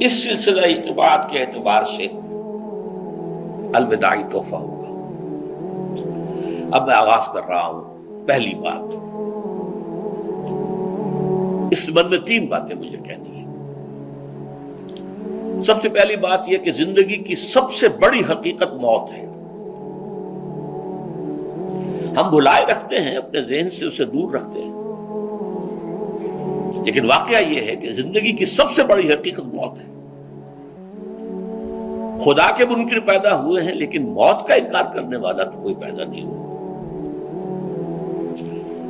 اس سلسلہ اجتماعات کے اعتبار سے الوداعی تحفہ ہوگا۔ اب میں آغاز کر رہا ہوں۔ پہلی بات، اس سبب میں 3 باتیں مجھے کہنی ہیں۔ سب سے پہلی بات یہ کہ زندگی کی سب سے بڑی حقیقت موت ہے۔ ہم بھلائے رکھتے ہیں، اپنے ذہن سے اسے دور رکھتے ہیں، لیکن واقعہ یہ ہے کہ زندگی کی سب سے بڑی حقیقت موت ہے۔ خدا کے منکر پیدا ہوئے ہیں، لیکن موت کا انکار کرنے والا تو کوئی پیدا نہیں ہوا۔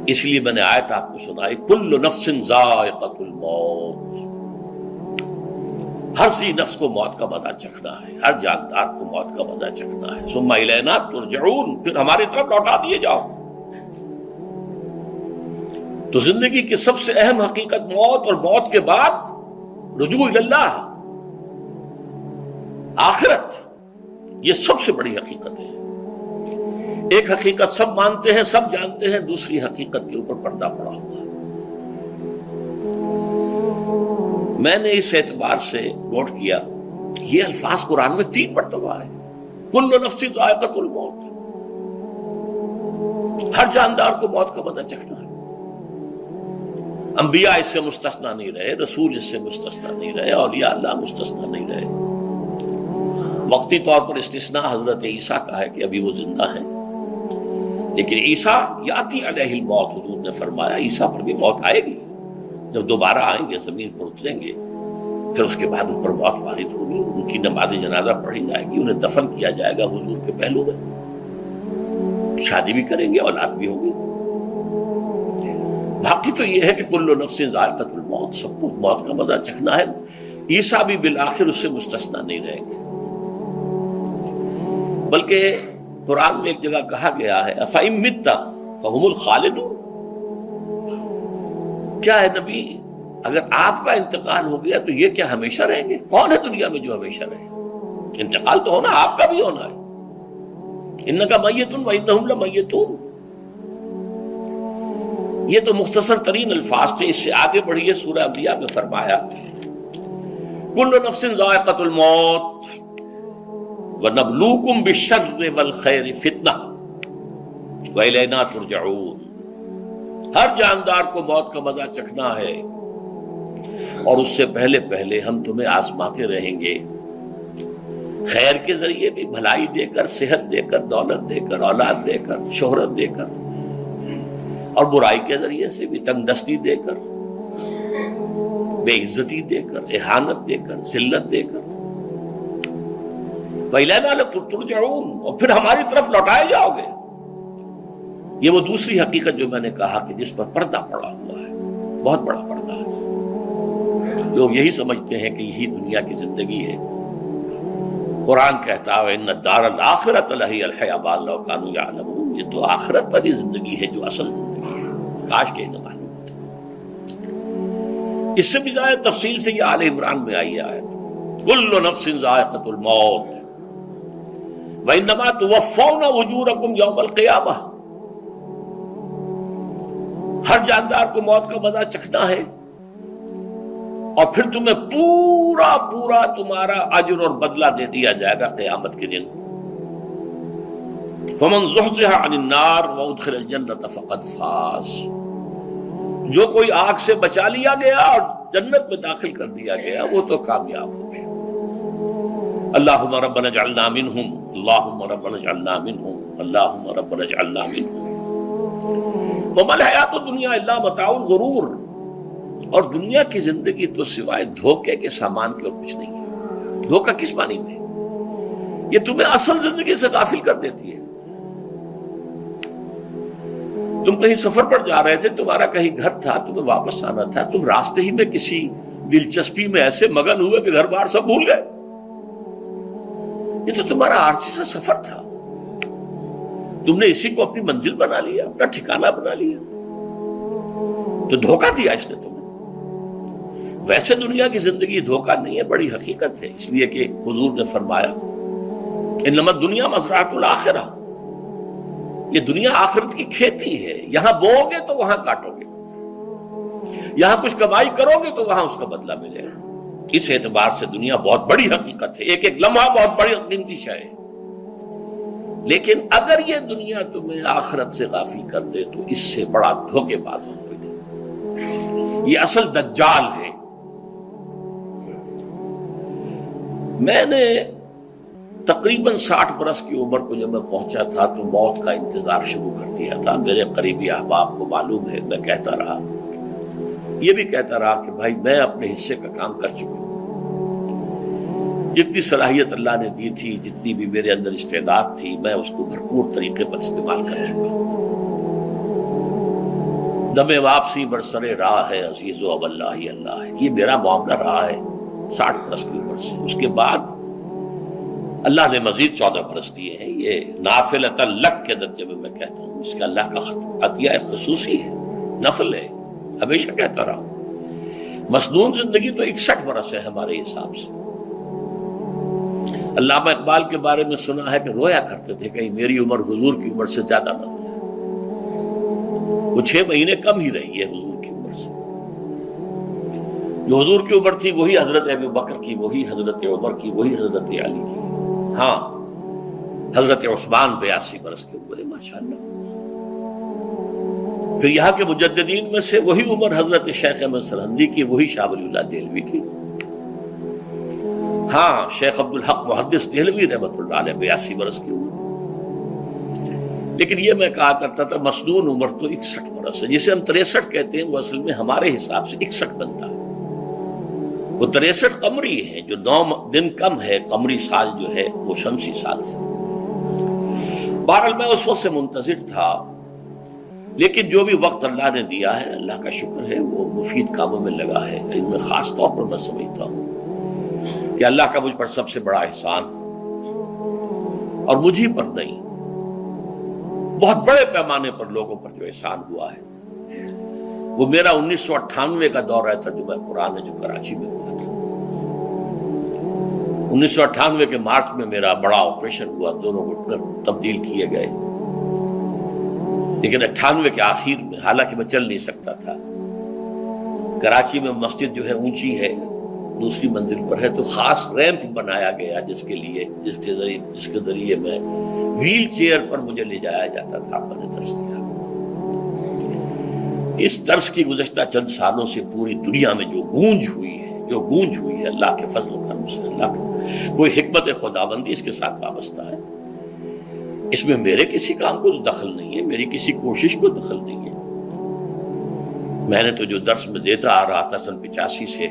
اس لیے میں نے آیت آپ کو سنائی، کل نفس ذائقۃ الموت، ہر سی نفس کو موت کا مزہ چکھنا ہے، ہر جاندار کو موت کا مزہ چکھنا ہے۔ ثم الینا ترجعون، پھر ہماری طرف لوٹا دیے جاؤ۔ تو زندگی کی سب سے اہم حقیقت موت، اور موت کے بعد رجوع اللہ، آخرت، یہ سب سے بڑی حقیقت ہے۔ ایک حقیقت سب مانتے ہیں، سب جانتے ہیں، دوسری حقیقت کے اوپر پردہ پڑا ہوا ہے۔ میں نے اس اعتبار سے نوٹ کیا، یہ الفاظ قرآن میں 3 مرتبہ ہے، کل نفس ذائقۃ الموت، ہر جاندار کو موت کا مزہ چکھنا ہے۔ انبیاء اس سے مستثنا نہیں رہے، رسول اس سے مستثنا نہیں رہے، اولیاء اللہ مستثنا نہیں رہے۔ وقتی طور پر استثناء حضرت عیسیٰ کا ہے کہ ابھی وہ زندہ ہیں، لیکن عیسیٰ یاتی علیہ الموت، حضور نے فرمایا عیسیٰ پر بھی موت آئے گی، جب دوبارہ آئیں گے زمین پر اتریں گے، پھر اس کے بعد اوپر موت وارد ہوگی، ان کی نماز جنازہ پڑھی جائے گی، انہیں دفن کیا جائے گا حضور کے پہلو میں، شادی بھی کریں گے، اولاد بھی ہوگی۔ باقی تو یہ ہے کہ کل نفس ذائقۃ الموت، سب کو موت کا مزہ چکھنا ہے۔ عیسیٰ بھی بالآخر اس سے مستثنا نہیں رہیں گے، بلکہ قرآن میں ایک جگہ کہا گیا ہے أَفَإِن مِتَّ فَهُمُ الْخَالِدُونَ، کیا ہے نبی، اگر آپ کا انتقال ہو گیا تو یہ کیا ہمیشہ رہیں گے؟ کون ہے دنیا میں جو ہمیشہ رہے؟ انتقال تو ہونا، آپ کا بھی ہونا ہے۔ إِنَّكَ مَيِّتٌ وَإِنَّهُمْ لَمَيِّتُونَ، یہ تو مختصر ترین الفاظ تھے۔ اس سے آگے بڑھیے، سورہ انبیاء میں فرمایا کل نفس ذائقۃ الموت وَنَبْلُوكُمْ بِالشَّرِّ وَالْخَيْرِ فِتْنَةً وَإِلَيْنَا تُرْجَعُونَ، ہر جاندار کو موت کا مزہ چکھنا ہے، اور اس سے پہلے پہلے ہم تمہیں آزماتے رہیں گے، خیر کے ذریعے بھی، بھلائی دے کر، صحت دے کر، دولت دے کر، اولاد دے کر، شہرت دے کر، اور برائی کے ذریعے سے بھی، تنگ دستی دے کر، بے عزتی دے کر، اہانت دے کر، ذلت دے کر، وَإِلَيْنَا تُرْجَعُونَ، اور پھر ہماری طرف لوٹائے جاؤ گے۔ یہ وہ دوسری حقیقت جو میں نے کہا کہ جس پر پردہ پڑا ہوا ہے، بہت بڑا پردہ ہے۔ لوگ یہی سمجھتے ہیں کہ یہی دنیا کی زندگی ہے۔ قرآن کہتا ہے إِنَّ الدَّارَ الْآخِرَةَ لَهِيَ الْحَيَوَانُ لَوْ كَانُوا يَعْلَمُونَ، یہ تو آخرت والی زندگی ہے جو اصل زندگی ہے، کاش کہ انہیں معلوم ہوتا۔ اس سے بھی زیادہ تفصیل سے یہ آل عمران میں آئی ہے، كُلُّ نَفْسٍ ذَائِقَةُ الْمَوْتِ وَإِنَّمَا تُوَفَّوْنَ أُجُورَكُمْ يَوْمَ الْقِيَامَةِ، ہر جاندار کو موت کا مزہ چکھنا ہے، اور پھر تمہیں پورا پورا تمہارا اجر اور بدلہ دے دیا جائے گا قیامت کے دن۔ فَمَنْ زُحْزِحَ عَنِ النَّارِ وَأُدْخِلَ الْجَنَّةَ فَقَدْ فَازَ، جو کوئی آگ سے بچا لیا گیا اور جنت میں داخل کر دیا گیا وہ تو کامیاب ہو گیا۔ اللہم ربنا اجعلنا منہم، اللہم ربنا اجعلنا منہم، اللہم ربنا اجعلنا منہم۔ وما الحیات الدنیا الا متاع الغرور، اور دنیا کی زندگی تو سوائے دھوکے کے سامان کے اور کچھ نہیں ہے۔ دھوکہ کس معنی میں؟ یہ تمہیں اصل زندگی سے غافل کر دیتی ہے۔ تم کہیں سفر پر جا رہے تھے، تمہارا کہیں گھر تھا، تمہیں واپس آنا تھا، تم راستے ہی میں کسی دلچسپی میں ایسے مگن ہوئے کہ گھر بار سب بھول گئے۔ یہ تو تمہارا عارضی سا سفر تھا، تم نے اسی کو اپنی منزل بنا لیا، اپنا ٹھکانہ بنا لیا، تو دھوکہ دیا اس نے تمہیں۔ ویسے دنیا کی زندگی دھوکہ نہیں ہے، بڑی حقیقت ہے، اس لیے کہ حضور نے فرمایا انما الدنیا مزرعۃ الآخرہ، یہ دنیا آخرت کی کھیتی ہے، یہاں بو گے تو وہاں کاٹو گے، یہاں کچھ کمائی کرو گے تو وہاں اس کا بدلہ ملے گا۔ اس اعتبار سے دنیا بہت بڑی حقیقت ہے، ایک ایک لمحہ بہت بڑی قیمتی شے ہے، لیکن اگر یہ دنیا تمہیں آخرت سے غافل کر دے تو اس سے بڑا دھوکے باز ہو کوئی نہیں۔ یہ اصل دجال ہے۔ میں نے تقریباً 60 برس کی عمر کو جب میں پہنچا تھا تو موت کا انتظار شروع کر دیا تھا۔ میرے قریبی احباب کو معلوم ہے، میں کہتا رہا، یہ بھی کہتا رہا کہ بھائی میں اپنے حصے کا کام کر چکا ہوں، جتنی صلاحیت اللہ نے دی تھی، جتنی بھی میرے اندر استعداد تھی، میں اس کو بھرپور طریقے پر استعمال کر چکا ہوں۔ دم واپسی برسر راہ ہے عزیز و اب اللہ ہی اللہ ہے، یہ میرا معاملہ رہا ہے 60 برس کی عمر سے۔ اس کے بعد اللہ نے مزید 14 برس دیے ہیں، یہ نافلۃ لک کے درجے میں میں کہتا ہوں، اس کا اللہ کا عطیہ خصوصی ہے، نفل ہے، ہمیشہ کہتا رہا ہوں۔ مسنون زندگی تو 61 برس ہے ہمارے حساب سے۔ علامہ اقبال کے بارے میں سنا ہے کہ رویا کرتے تھے کہیں میری عمر حضور کی عمر سے زیادہ نہ ہو جائے، وہ 6 مہینے کم ہی رہی ہے حضور کی عمر سے۔ جو حضور کی عمر تھی وہی حضرت ابو بکر کی، وہی حضرت عمر کی، وہی حضرت علی کی۔ ہاں، حضرت عثمان 82 برس کے ہوئے ماشاءاللہ۔ پھر یہاں کے مجددین میں سے وہی عمر حضرت شیخ احمد سرہندی کی، وہی شاہ ولی اللہ دہلوی کی۔ ہاں، شیخ عبدالحق محدث دہلوی رحمۃ اللہ علیہ 82 برس کی عمر۔ لیکن یہ میں کہا کرتا تھا مسنون عمر تو 61 برس ہے، جسے ہم 63 کہتے ہیں، وہ اصل میں ہمارے حساب سے 61 بنتا ہے۔ وہ 63 قمری ہے، جو 9 دن کم ہے، قمری سال جو ہے وہ شمسی سال سے۔ بہرحال میں اس وقت سے منتظر تھا، لیکن جو بھی وقت اللہ نے دیا ہے، اللہ کا شکر ہے، وہ مفید کاموں میں لگا ہے۔ ان میں خاص طور پر میں سمجھتا ہوں کہ اللہ کا مجھ پر سب سے بڑا احسان، اور مجھے پر نہیں، بہت بڑے پیمانے پر لوگوں پر جو احسان ہوا ہے، وہ میرا 1998 کا دورہ ترجمہ قرآن ہے جو کراچی میں ہوا تھا۔ 1998 کے مارچ میں میرا بڑا آپریشن ہوا، دونوں گھٹنے تبدیل کیے گئے، لیکن 98 کے آخر میں، حالانکہ میں چل نہیں سکتا تھا، کراچی میں مسجد جو ہے اونچی ہے، دوسری منزل پر ہے، تو خاص ریمپ بنایا گیا جس کے ذریعے میں ویل چیئر پر مجھے لے جایا جاتا تھا۔ میں نے درس دیا۔ اس درس کی گزشتہ چند سالوں سے پوری دنیا میں جو گونج ہوئی ہے اللہ کے فضل و کرم سے، اللہ کا کوئی حکمت خداوندی اس کے ساتھ وابستہ ہے۔ اس میں میرے کسی کام کو دخل نہیں ہے، میری کسی کوشش کو دخل نہیں ہے۔ میں نے تو جو درس میں دیتا آ رہا تھا سن 85 سے،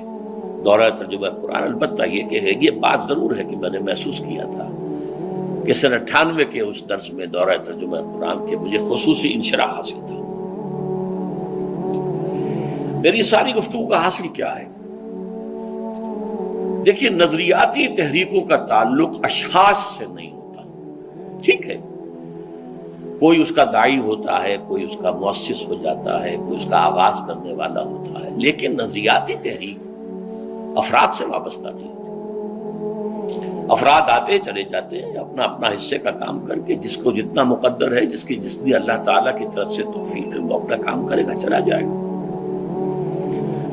دورہ ترجمہ قرآن، البتہ یہ بات ضرور ہے کہ میں نے محسوس کیا تھا کہ سن 98 کے اس درس میں دورہ ترجمہ قرآن کے مجھے خصوصی انشراح حاصل تھا۔ میری ساری گفتگو کا حاصل کیا ہے؟ دیکھیے، نظریاتی تحریکوں کا تعلق اشخاص سے نہیں ہوتا، ٹھیک ہے، کوئی اس کا داعی ہوتا ہے، کوئی اس کا مؤسس ہو جاتا ہے، کوئی اس کا آغاز کرنے والا ہوتا ہے، لیکن نظریاتی تحریک افراد سے وابستہ نہیں ہوتی۔ افراد آتے چلے جاتے ہیں اپنا اپنا حصے کا کام کر کے، جس کو جتنا مقدر ہے، جس کی اللہ تعالیٰ کی طرف سے توفیق ہے، وہ اپنا کام کرے گا، چلا جائے گا۔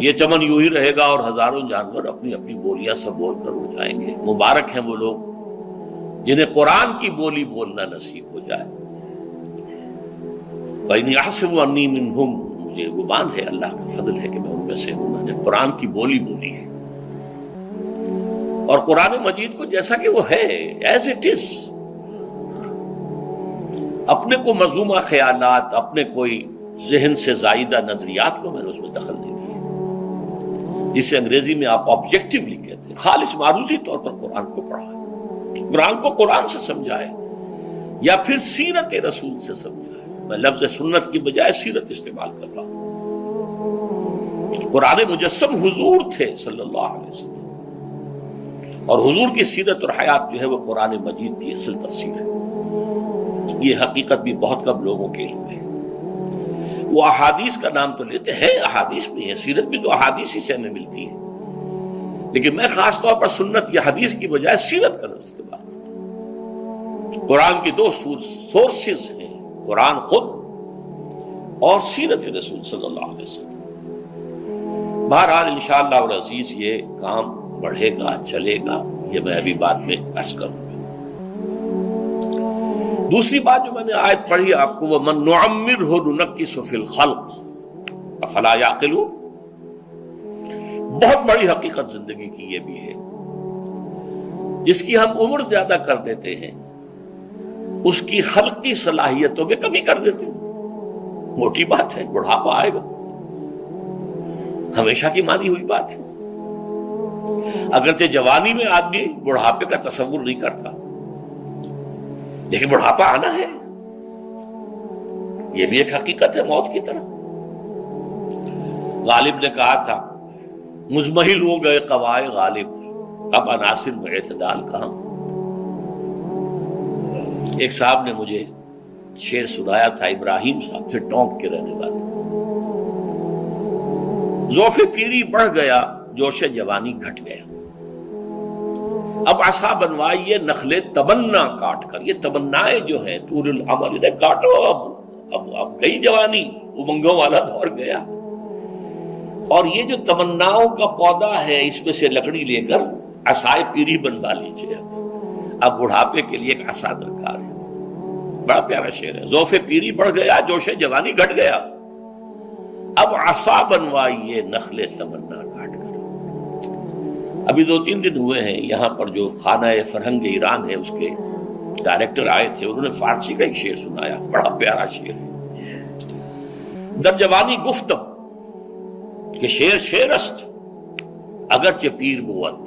یہ چمن یوں ہی رہے گا اور ہزاروں جانور اپنی اپنی بولیاں سے بول کر ہو جائیں گے۔ مبارک ہیں وہ لوگ جنہیں قرآن کی بولی بولنا نصیب ہو جائے۔ وَإِنْ يَحْسَبُ أَنِّي مِنْهُمْ، مجھے گمان ہے، اللہ کا فضل ہے کہ میں ان میں سے ہوں، میں نے قرآن کی بولی بولی ہے، اور قرآن مجید کو جیسا کہ وہ ہے، ایز اٹ از، اپنے کو مذمومہ خیالات، اپنے کوئی ذہن سے زائدہ نظریات کو میں نے اس میں دخل نہیں دیا، جسے انگریزی میں آپ آبجیکٹیولی کہتے ہیں، خالص معروضی طور پر قرآن کو پڑھا ہے، قرآن کو قرآن سے سمجھائے، یا پھر سیرت رسول سے سمجھائے۔ میں لفظ سنت کی بجائے سیرت استعمال کر رہا ہوں۔ قرآن مجسم حضور تھے صلی اللہ علیہ وسلم، اور حضور کی سیرت اور حیات جو ہے وہ قرآن مجید کی اصل تفسیر ہے۔ یہ حقیقت بھی بہت کم لوگوں کے علم ہے۔ وہ احادیث کا نام تو لیتے ہیں، احادیث بھی ہے، سیرت بھی تو احادیث ہی سے ہمیں ملتی ہے، لیکن میں خاص طور پر سنت یا حدیث کی بجائے سیرت کا لفظ استعمال کرتا ہوں۔ قرآن کی 2 سورسز ہیں، قرآن خود اور سیرت رسول صلی اللہ علیہ وسلم۔ بہرحال انشاءاللہ العزیز یہ کام بڑھے گا، چلے گا، یہ میں ابھی بعد میں عرض کروں گا۔ دوسری بات جو میں نے آیت پڑھی آپ کو، وَمَن نُعَمِّرْهُ نُنَكِّسُ فِي الْخَلْقِ أَفَلَا يَعْقِلُونَ، بہت بڑی حقیقت زندگی کی یہ بھی ہے، جس کی ہم عمر زیادہ کر دیتے ہیں اس کی خلقی صلاحیتوں میں کمی کر دیتے ہیں۔ موٹی بات ہے، بڑھاپا آئے گا، ہمیشہ کی مانی ہوئی بات ہے۔ اگرچہ جوانی میں آدمی بڑھاپے کا تصور نہیں کرتا، لیکن بڑھاپا آنا ہے، یہ بھی ایک حقیقت ہے موت کی طرح۔ غالب نے کہا تھا مزمحل ہو گئے قوائے غالب، اب عناصر میں اعتدال کہاں۔ ایک صاحب نے مجھے شعر سنایا تھا، ابراہیم صاحب سے، ٹونک کے رہنے والے، ذوف پیری بڑھ گیا، جوش جوانی گھٹ گیا، اب عصا بنوائیے نخل تمنا کاٹ کر۔ یہ تمنائیں جو ہیں طول العمر، انہیں کاٹو، اب گئی جوانی، امنگوں والا دور گیا، اور یہ جو تمناؤں کا پودا ہے اس میں سے لکڑی لے کر عصائے پیری بنوا لیجیے۔ اب بڑھاپے کے لیے ایک عصا درکار ہے۔ بڑا پیارا شعر ہے، ذوف پیری بڑھ گیا، جوش جوانی گھٹ گیا، اب عصا بنوائیے نخل تمنا کاٹ کر۔ ابھی 2-3 دن ہوئے ہیں یہاں پر جو خانہ فرہنگ ایران ہے اس کے ڈائریکٹر آئے تھے، انہوں نے فارسی کا ایک شعر سنایا، بڑا پیارا شعر ہے۔ در جوانی گفتم کہ شعر شعر است اگرچہ پیر بود۔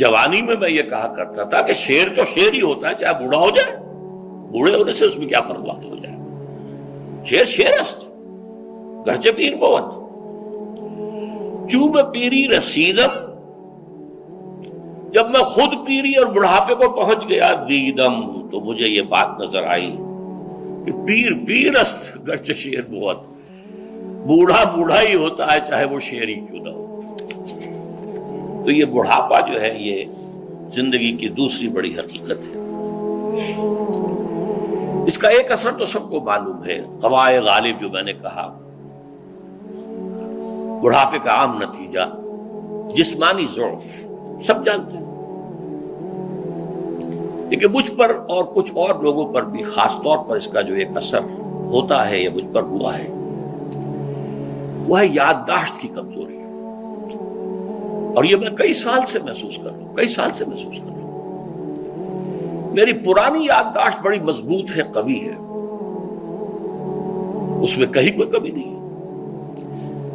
جوانی میں میں یہ کہا کرتا تھا کہ شعر تو شعر ہی ہوتا ہے، چاہے بوڑھا ہو جائے، بوڑھے ہونے سے اس میں کیا فرق واقع ہو جائے، شعر شعر است گرچہ پیر بود۔ چوب پیری رسیدم، جب میں خود پیری اور بڑھاپے کو پہنچ گیا، دیدم، تو مجھے یہ بات نظر آئی کہ پیر پیر است گرچہ شعر بود، بوڑھا بوڑھا ہی ہوتا ہے چاہے وہ شعر ہی کیوں نہ ہو۔ تو یہ بڑھاپا جو ہے یہ زندگی کی دوسری بڑی حقیقت ہے۔ اس کا ایک اثر تو سب کو معلوم ہے، قوائے غالب جو میں نے کہا، بڑھاپے کا عام نتیجہ جسمانی ضعف، سب جانتے ہیں، لیکن مجھ پر اور کچھ اور لوگوں پر بھی خاص طور پر اس کا جو ایک اثر ہوتا ہے، یہ مجھ پر ہوا ہے، وہ ہے یادداشت کی کمزوری۔ اور یہ میں کئی سال سے محسوس کر رہا ہوں۔ میری پرانی یادداشت بڑی مضبوط ہے، قوی ہے، اس میں کہیں کوئی کمی نہیں ہے،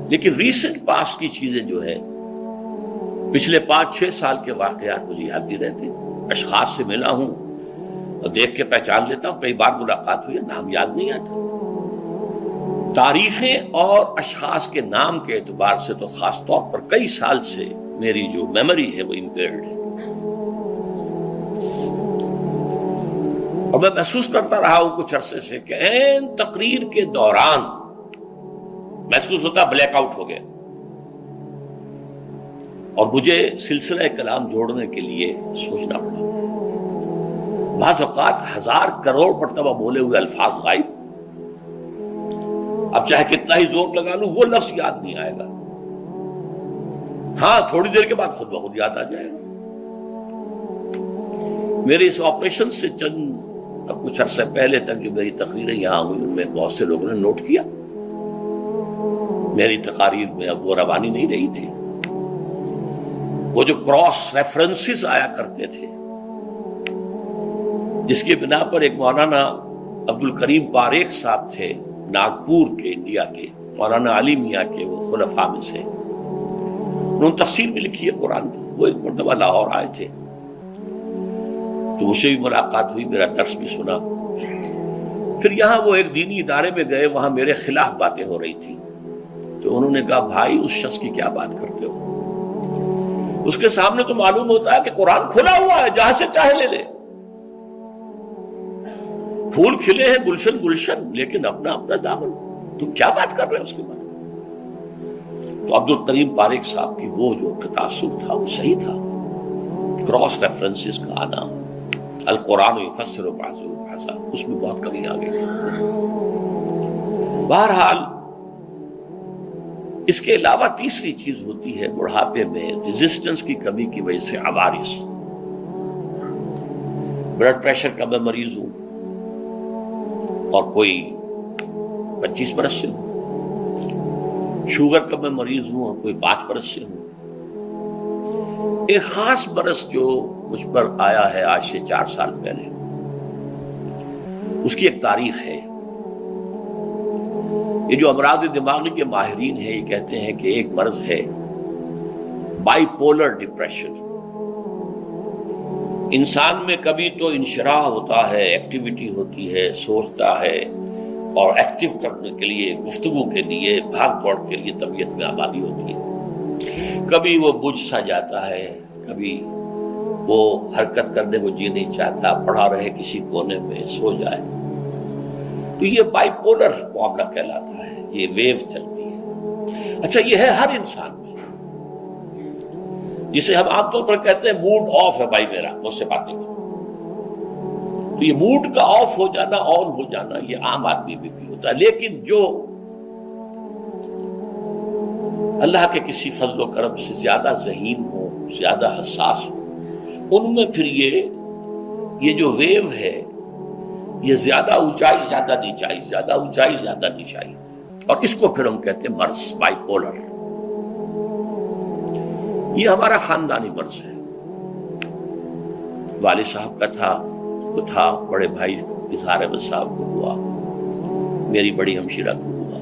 لیکن ریسنٹ پاس کی چیزیں جو ہے، پچھلے 5-6 سال کے واقعات مجھے یاد نہیں رہتے، اشخاص سے ملا ہوں اور دیکھ کے پہچان لیتا ہوں، کئی بار ملاقات ہوئی ہے، نام یاد نہیں آتا۔ تاریخیں اور اشخاص کے نام کے اعتبار سے تو خاص طور پر کئی سال سے میری جو میموری ہے وہ امپیئرڈ ہے، اور میں محسوس کرتا رہا ہوں کچھ عرصے سے کہ عین تقریر کے دوران محسوس ہوتا بلیک آؤٹ ہو گیا، اور مجھے سلسلہ کلام جوڑنے کے لیے سوچنا پڑا۔ بعض اوقات 1000 کروڑ مرتبہ بولے ہوئے الفاظ غائب، اب چاہے کتنا ہی زور لگا لوں وہ لفظ یاد نہیں آئے گا، ہاں تھوڑی دیر کے بعد خود بخود یاد آ جائے گا۔ میرے اس آپریشن سے اب کچھ عرصے پہلے تک جو میری تقریریں یہاں ہوئی، ان میں بہت سے لوگوں نے نوٹ کیا، میری تقاریر میں اب وہ روانی نہیں رہی تھی، وہ جو کراس ریفرنسز آیا کرتے تھے، جس کی بنا پر ایک مولانا عبد الکریم پاریخ صاحب تھے ناگپور کے، انڈیا کے، مولانا علی میاں کے وہ خلفاء میں سے، انہوں نے تفسیر بھی لکھی ہے قرآن کی، وہ ایک مرتبہ لاہور آئے تھے، تو مجھ سے بھی ملاقات ہوئی، میرا درس بھی سنا، پھر یہاں وہ ایک دینی ادارے میں گئے، وہاں میرے خلاف باتیں ہو رہی تھی، تو انہوں نے کہا بھائی اس شخص کی کیا بات کرتے ہو، اس کے سامنے تو معلوم ہوتا ہے کہ قرآن کھلا ہوا ہے، جہاں سے چاہے لے لے، پھول کھلے ہیں گلشن گلشن، لیکن اپنا اپنا دامن، تم کیا بات کر رہے ہیں اس کے بارے میں۔ تو عبد الکریم پاریخ صاحب کی وہ جو تاثر تھا وہ صحیح تھا، کراس ریفرنسز کا آنا، القرآن یفسر بعضہ بعضا، اس میں بہت کمی آ گئی۔ بہرحال اس کے علاوہ تیسری چیز ہوتی ہے بڑھاپے میں ریزسٹنس کی کمی کی وجہ سے عوارض. بلڈ پریشر کا میں مریض ہوں اور کوئی 25 برس سے ہوں، شوگر کا میں مریض ہوں اور کوئی 5 برس سے ہوں. ایک خاص برس جو مجھ پر آیا ہے آج سے 4 سال پہلے، اس کی ایک تاریخ ہے. یہ جو امراض دماغی کے ماہرین ہیں یہ کہتے ہیں کہ ایک مرض ہے بائی پولر ڈپریشن. انسان میں کبھی تو انشراح ہوتا ہے، ایکٹیویٹی ہوتی ہے، سوچتا ہے اور ایکٹیو کرنے کے لیے، گفتگو کے لیے، بھاگ دوڑ کے لیے طبیعت میں آبادی ہوتی ہے. کبھی وہ بجھ سا جاتا ہے، کبھی وہ حرکت کرنے کو جی نہیں چاہتا، پڑا رہے کسی کونے میں، سو جائے. تو یہ بائی پولر معاملہ کہلاتا ہے، یہ ویو چلتی ہے. اچھا یہ ہے ہر انسان میں، جسے ہم عام طور پر کہتے ہیں موڈ آف ہے بھائی میرا، مجھ سے باتیں کرو. تو یہ موڈ کا آف ہو جانا، آن ہو جانا، یہ عام آدمی میں بھی ہوتا ہے. لیکن جو اللہ کے کسی فضل و کرم سے زیادہ ذہین ہو، زیادہ حساس ہو، ان میں پھر یہ جو ویو ہے یہ زیادہ اونچائی زیادہ نیچائی، زیادہ اونچائی زیادہ نیچائی، اور اس کو پھر ہم کہتے ہیں مرض، بائی پولر. یہ ہمارا خاندانی مرض ہے. والد صاحب کا تھا، بڑے بھائی اظہار احمد صاحب کو ہوا، میری بڑی ہمشیرہ کو ہوا.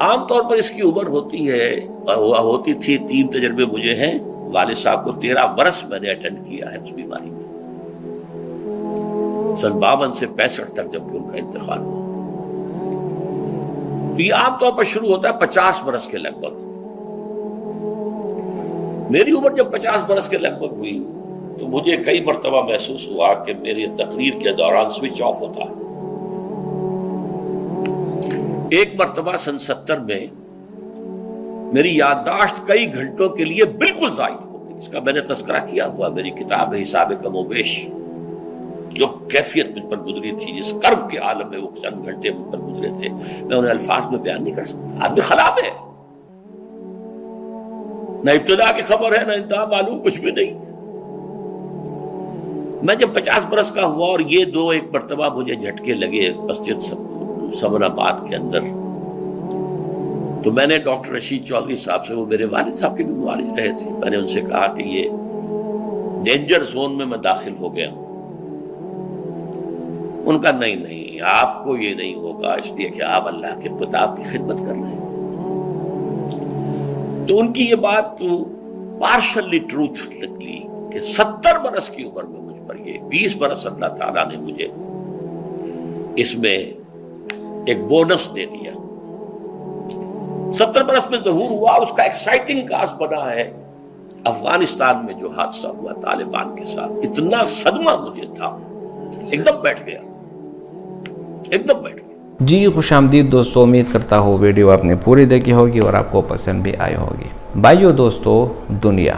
عام طور پر اس کی عمر ہوتی تھی 3 تجربے مجھے ہیں. والد صاحب کو 13 برس میں نے اٹینڈ کیا ہے اس بیماری میں، سن 52 سے 65 تک جب کہ ان کا انتقال ہوا. تو یہ عام طور پر شروع ہوتا ہے 50 برس کے لگ بھگ. میری عمر جب 50 برس کے لگ بھگ ہوئی تو مجھے کئی مرتبہ محسوس ہوا کہ میری تقریر کے دوران سوئچ آف ہوتا ہے. ایک مرتبہ سن 70 میں میری یادداشت کئی گھنٹوں کے لیے بالکل ضائع ہو گئی. اس کا میں نے تذکرہ کیا ہوا، میری کتاب ہے حساب کم و بیش. جو کیفیت مجھ پر گزری تھی، جس کرب کے عالم میں وہ چند گھنٹے مجھ پر گزرے تھے، میں انہیں الفاظ میں بیان نہیں کر سکتا. آدمی خراب ہے، نہ ابتدا کی خبر ہے نہ انتہا معلوم، کچھ بھی نہیں. میں جب 50 برس کا ہوا اور یہ ایک مرتبہ مجھے جھٹکے لگے مسجد سمن آباد کے اندر، تو میں نے ڈاکٹر رشید چودھری صاحب سے، وہ میرے والد صاحب کے بھی معالج رہے تھے، میں نے ان سے کہا کہ یہ ڈینجر زون میں داخل ہو گیا ہوں. ان کا نہیں، آپ کو یہ نہیں ہوگا، اس لیے کہ آپ اللہ کے کتاب کی خدمت کر رہے ہیں. تو ان کی یہ بات پارشلی ٹروتھ نکلی کہ 70 برس کی عمر میں مجھ پر یہ 20 برس اللہ تعالیٰ نے مجھے اس میں ایک بونس دے دیا. 70 برس میں ظہور ہوا. اس کا ایکسائٹنگ کاز بنا ہے افغانستان میں جو حادثہ ہوا طالبان کے ساتھ. اتنا صدمہ مجھے تھا، ایک دم بیٹھ گیا. جی خوش آمدید دوستو، امید کرتا ہوں ویڈیو آپ نے پوری دیکھی ہوگی اور آپ کو پسند بھی آئی ہوگی. بھائیو دوستو، دنیا،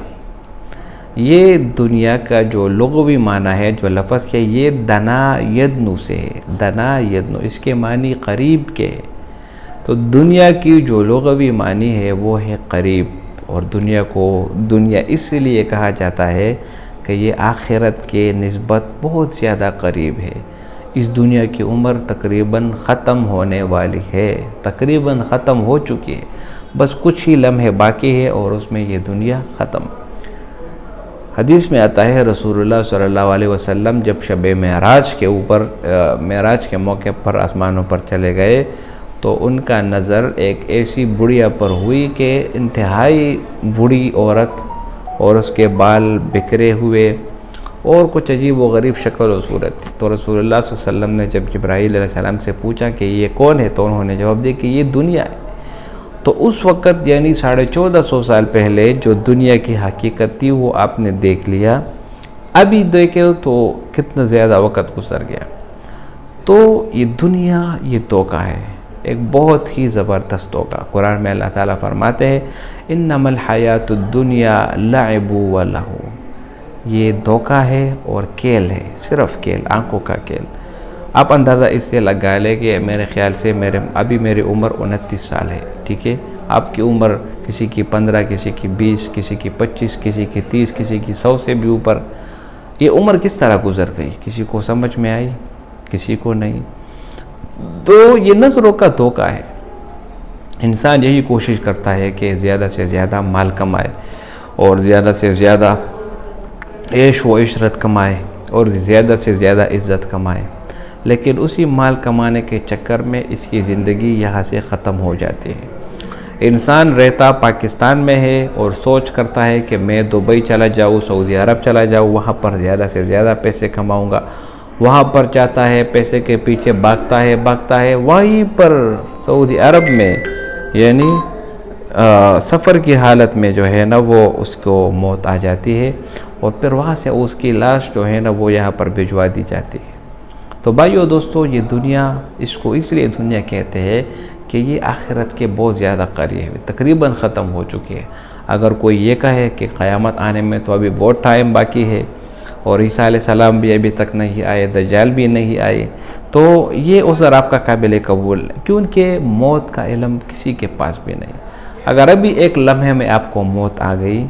یہ دنیا کا جو لغوی معنی ہے، جو لفظ ہے، یہ دنا یدنو سے ہے. دنا یدنو، اس کے معنی قریب کے ہے. تو دنیا کی جو لغوی معنی ہے وہ ہے قریب. اور دنیا کو دنیا اس لیے کہا جاتا ہے کہ یہ آخرت کے نسبت بہت زیادہ قریب ہے. اس دنیا کی عمر تقریباً ختم ہونے والی ہے، تقریباً ختم ہو چکی ہے، بس کچھ ہی لمحے باقی ہے اور اس میں یہ دنیا ختم. حدیث میں آتا ہے رسول اللہ صلی اللہ علیہ وسلم جب شب معراج کے موقع پر آسمانوں پر چلے گئے تو ان کا نظر ایک ایسی بڑھیا پر ہوئی کہ انتہائی بوڑھی عورت اور اس کے بال بکھرے ہوئے اور کچھ عجیب و غریب شکل و صورت تھی. تو رسول اللہ صلی اللہ علیہ وسلم نے جب جبرائیل علیہ السلام سے پوچھا کہ یہ کون ہے تو انہوں نے جواب دیا کہ یہ دنیا ہے. تو اس وقت یعنی 1450 سال پہلے جو دنیا کی حقیقت تھی وہ آپ نے دیکھ لیا. ابھی دیکھے تو کتنا زیادہ وقت گزر گیا. تو یہ دنیا یہ دھوکہ ہے، ایک بہت ہی زبردست دھوکہ. قرآن میں اللہ تعالیٰ فرماتے ہیں انما الحیات الدنیا لعب و لہو. یہ دھوکہ ہے اور کھیل ہے، صرف کھیل، آنکھوں کا کھیل. آپ اندازہ اس سے لگا لیں کہ میرے خیال سے میری عمر 29 سال ہے، ٹھیک ہے. آپ کی عمر کسی کی 15، کسی کی 20، کسی کی 25، کسی کی 30، کسی کی 100 سے بھی اوپر. یہ عمر کس طرح گزر گئی، کسی کو سمجھ میں آئی، کسی کو نہیں. تو یہ نظروں کا دھوکہ ہے. انسان یہی کوشش کرتا ہے کہ زیادہ سے زیادہ مال کمائے اور زیادہ سے زیادہ عیش و عشرت کمائے اور زیادہ سے زیادہ عزت کمائے، لیکن اسی مال کمانے کے چکر میں اس کی زندگی یہاں سے ختم ہو جاتی ہے. انسان رہتا پاکستان میں ہے اور سوچ کرتا ہے کہ میں دبئی چلا جاؤں، سعودی عرب چلا جاؤں، وہاں پر زیادہ سے زیادہ پیسے کماؤں گا. وہاں پر چاہتا ہے، پیسے کے پیچھے بھاگتا ہے. وہیں پر سعودی عرب میں یعنی سفر کی حالت میں جو ہے نا وہ اس کو موت آ جاتی ہے، اور پھر وہاں سے اس کی لاش جو ہے نا وہ یہاں پر بھجوا دی جاتی ہے. تو بھائیو دوستو، یہ دنیا، اس کو اس لیے دنیا کہتے ہیں کہ یہ آخرت کے بہت زیادہ قریب ہے، تقریباً ختم ہو چکی ہے. اگر کوئی یہ کہے کہ قیامت آنے میں تو ابھی بہت ٹائم باقی ہے اور عیسیٰ علیہ السلام بھی ابھی تک نہیں آئے، دجال بھی نہیں آئے، تو یہ عذر آپ کا قابل قبول ہے، کیونکہ موت کا علم کسی کے پاس بھی نہیں. اگر ابھی ایک لمحے میں آپ کو موت آ گئی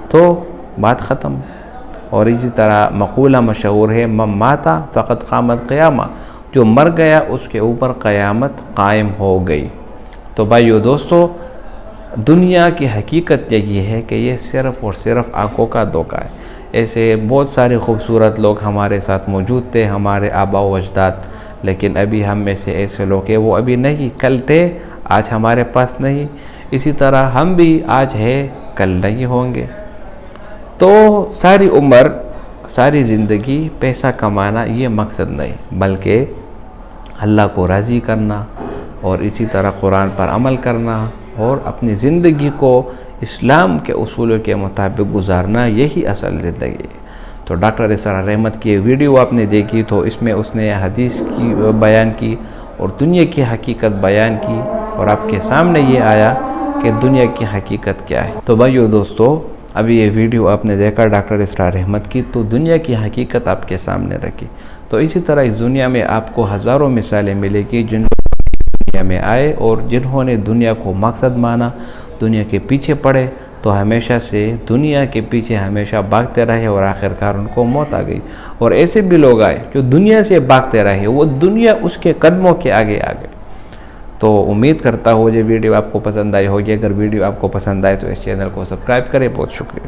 تو بات ختم. اور اسی طرح مقولہ مشہور ہے، من مات فقد قامت قیامہ، جو مر گیا اس کے اوپر قیامت قائم ہو گئی. تو بھائیو دوستو، دنیا کی حقیقت یہی ہے کہ یہ صرف اور صرف آنکھوں کا دھوکہ ہے. ایسے بہت سارے خوبصورت لوگ ہمارے ساتھ موجود تھے، ہمارے آباء و اجداد، لیکن ابھی ہم میں سے ایسے لوگ ہیں وہ ابھی نہیں، کل تھے آج ہمارے پاس نہیں. اسی طرح ہم بھی آج ہے کل نہیں ہوں گے. تو ساری عمر، ساری زندگی پیسہ کمانا یہ مقصد نہیں، بلکہ اللہ کو راضی کرنا اور اسی طرح قرآن پر عمل کرنا اور اپنی زندگی کو اسلام کے اصولوں کے مطابق گزارنا، یہی اصل زندگی ہے. تو ڈاکٹر اسرار احمد کی ویڈیو آپ نے دیکھی تو اس میں اس نے حدیث کی بیان کی اور دنیا کی حقیقت بیان کی، اور آپ کے سامنے یہ آیا کہ دنیا کی حقیقت کیا ہے. تو بھائیو دوستو، ابھی یہ ویڈیو آپ نے دیکھا ڈاکٹر اسرار احمد کی، تو دنیا کی حقیقت آپ کے سامنے رکھی. تو اسی طرح اس دنیا میں آپ کو ہزاروں مثالیں ملے گی جن دنیا میں آئے اور جنہوں نے دنیا کو مقصد مانا، دنیا کے پیچھے پڑے، تو ہمیشہ سے دنیا کے پیچھے ہمیشہ بھاگتے رہے اور آخرکار ان کو موت آ گئی. اور ایسے بھی لوگ آئے جو دنیا سے بھاگتے رہے، وہ دنیا اس کے قدموں کے آگے آ گئے. تو امید کرتا ہوں یہ ویڈیو آپ کو پسند آئی ہوگی. اگر ویڈیو آپ کو پسند آئے تو اس چینل کو سبسکرائب کریں. بہت شکریہ.